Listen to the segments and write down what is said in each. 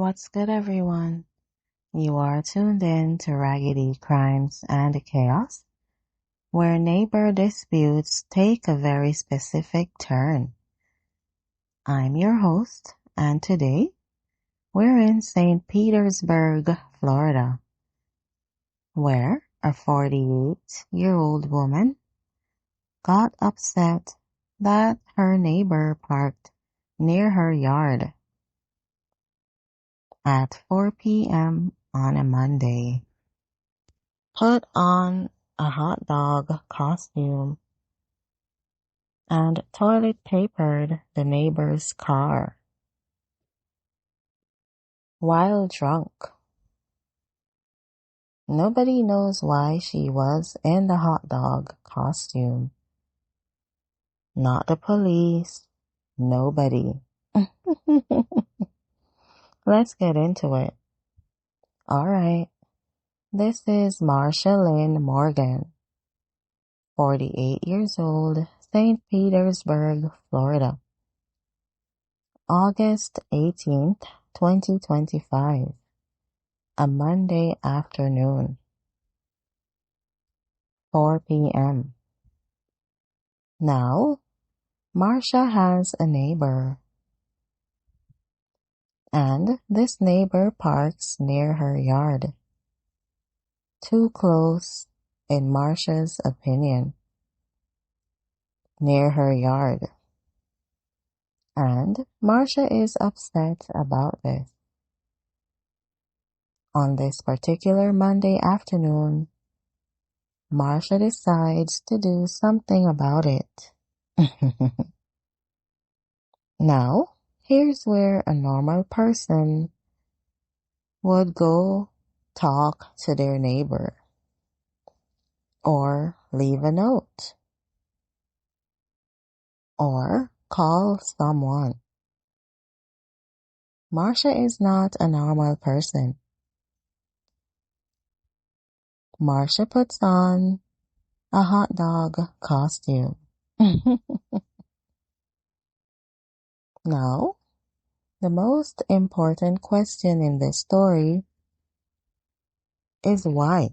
What's good, everyone? You are tuned in to Raggedy Crimes and Chaos, where neighbor disputes take a very specific turn. I'm your host, and today we're in St. Petersburg, Florida, where a 48-year-old woman got upset that her neighbor parked near her yard at 4 p.m. on a Monday. Put on a hot dog costume and toilet papered the neighbor's car while drunk. Nobody knows why she was in the hot dog costume. Not the police. Nobody. Let's get into it. Alright. This is Marsha Lynn Morgan, 48 years old, St. Petersburg, Florida. August 18th, 2025. A Monday afternoon. 4 p.m. Now, Marsha has a neighbor. And this neighbor parks near her yard. Too close, in Marsha's opinion. Near her yard. And Marsha is upset about this. On this particular Monday afternoon, Marsha decides to do something about it. Now, here's where a normal person would go talk to their neighbor or leave a note or call someone. Marsha is not a normal person. Marsha puts on a hot dog costume. Now, the most important question in this story is why?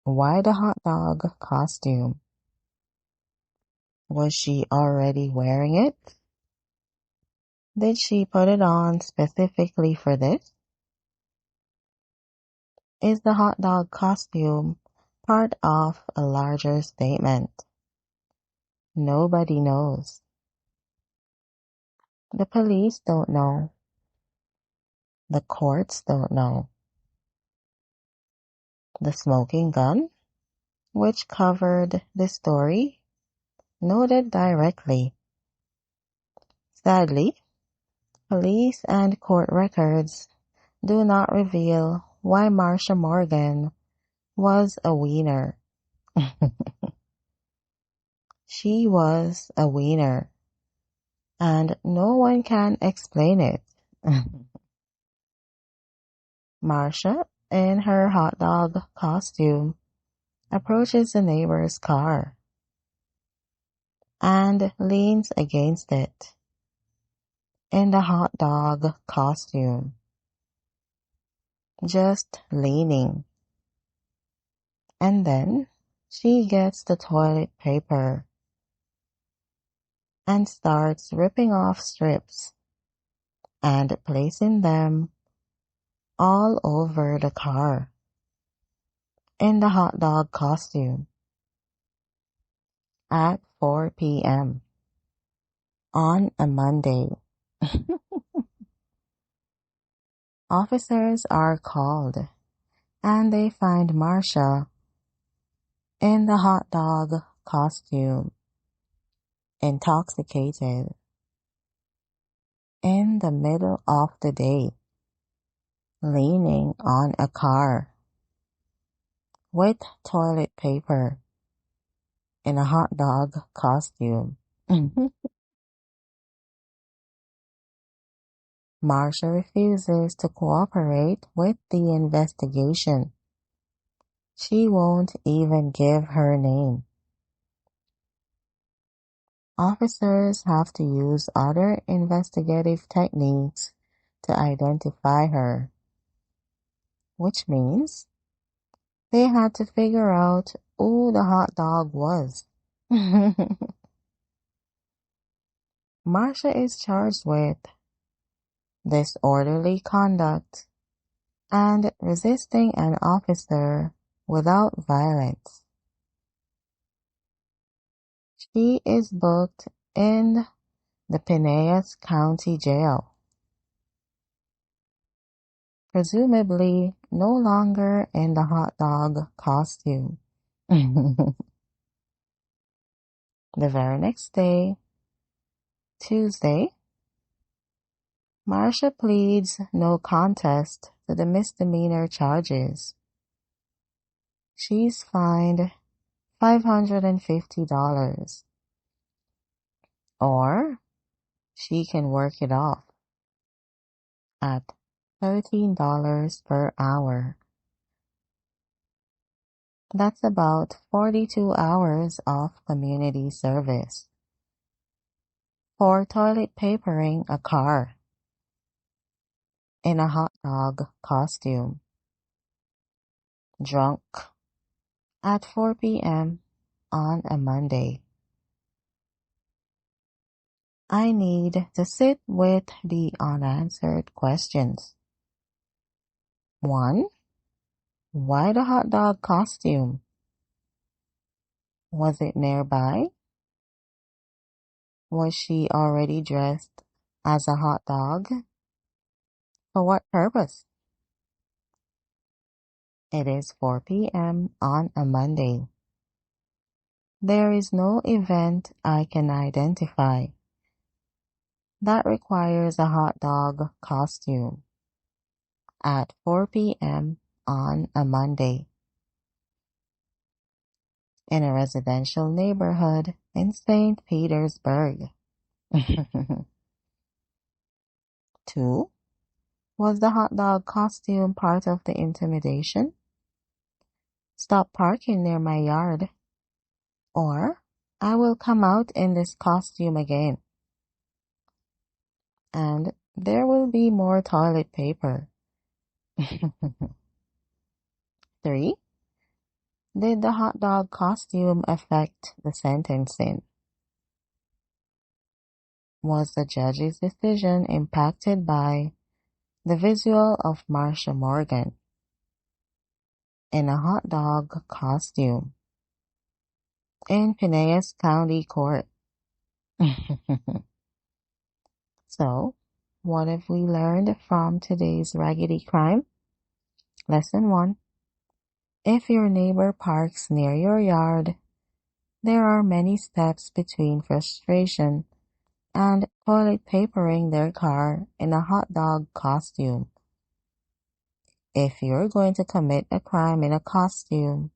Why the hot dog costume? Was she already wearing it? Did she put it on specifically for this? Is the hot dog costume part of a larger statement? Nobody knows. The police don't know. The courts don't know. The smoking gun, which covered the story, noted directly. Sadly, police and court records do not reveal why Marsha Morgan was a wiener. She was a wiener, and no one can explain it. Marsha, in her hot dog costume, approaches the neighbor's car and leans against it in the hot dog costume. Just leaning. And then she gets the toilet paper and starts ripping off strips and placing them all over the car in the hot dog costume at 4 p.m. on a Monday. Officers are called and they find Marsha in the hot dog costume, intoxicated, in the middle of the day, leaning on a car with toilet paper in a hot dog costume. Marsha refuses to cooperate with the investigation. She won't even give her name. Officers have to use other investigative techniques to identify her, which means they had to figure out who the hot dog was. Marsha is charged with disorderly conduct and resisting an officer without violence. She is booked in the Pinellas County Jail, presumably no longer in the hot dog costume. The very next day, Tuesday, Marsha pleads no contest to the misdemeanor charges. She's fined $550, or she can work it off at $13 per hour. That's about 42 hours of community service for toilet papering a car in a hot dog costume, drunk at 4 p.m. on a Monday. I need to sit with the unanswered questions. 1. Why the hot dog costume? Was it nearby? Was she already dressed as a hot dog? For what purpose? It is 4 p.m. on a Monday. There is no event I can identify that requires a hot dog costume at 4 p.m. on a Monday in a residential neighborhood in St. Petersburg. 2. Was the hot dog costume part of the intimidation? Stop parking near my yard, or I will come out in this costume again. And there will be more toilet paper. 3. Did the hot dog costume affect the sentencing? Was the judge's decision impacted by the visual of Marsha Morgan in a hot dog costume in Pinellas County Court? So, what have we learned from today's Raggedy Crime? Lesson 1. If your neighbor parks near your yard, there are many steps between frustration and toilet papering their car in a hot dog costume. If you're going to commit a crime in a costume,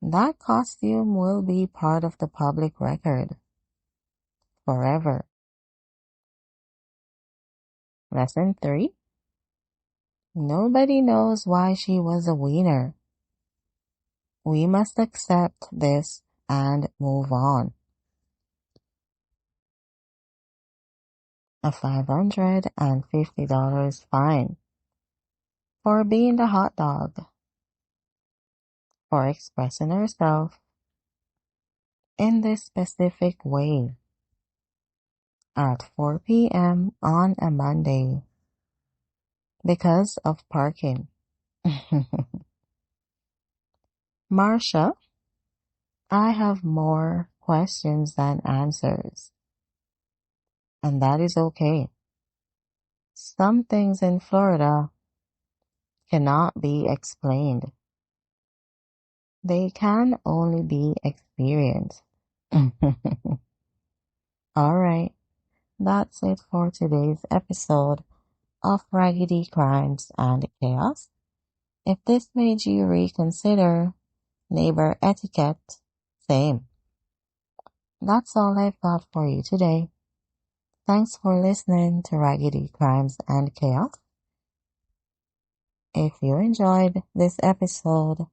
that costume will be part of the public record forever. Lesson 3. Nobody knows why she was a wiener. We must accept this and move on. A $550 fine for being the hot dog, for expressing herself in this specific way at 4 p.m. on a Monday because of parking. Marsha, I have more questions than answers, and that is okay. Some things in Florida cannot be explained. They can only be experienced. Alright, that's it for today's episode of Raggedy Crimes and Chaos. If this made you reconsider neighbor etiquette, same. That's all I've got for you today. Thanks for listening to Raggedy Crimes and Chaos. If you enjoyed this episode,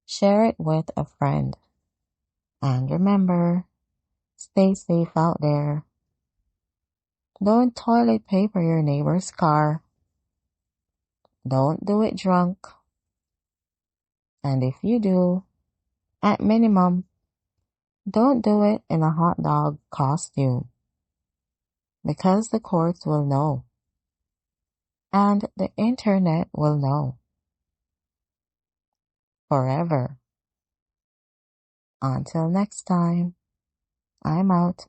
share it with a friend. And remember, stay safe out there. Don't toilet paper your neighbor's car. Don't do it drunk. And if you do, at minimum, don't do it in a hot dog costume. Because the courts will know. And the internet will know. Forever. Until next time, I'm out.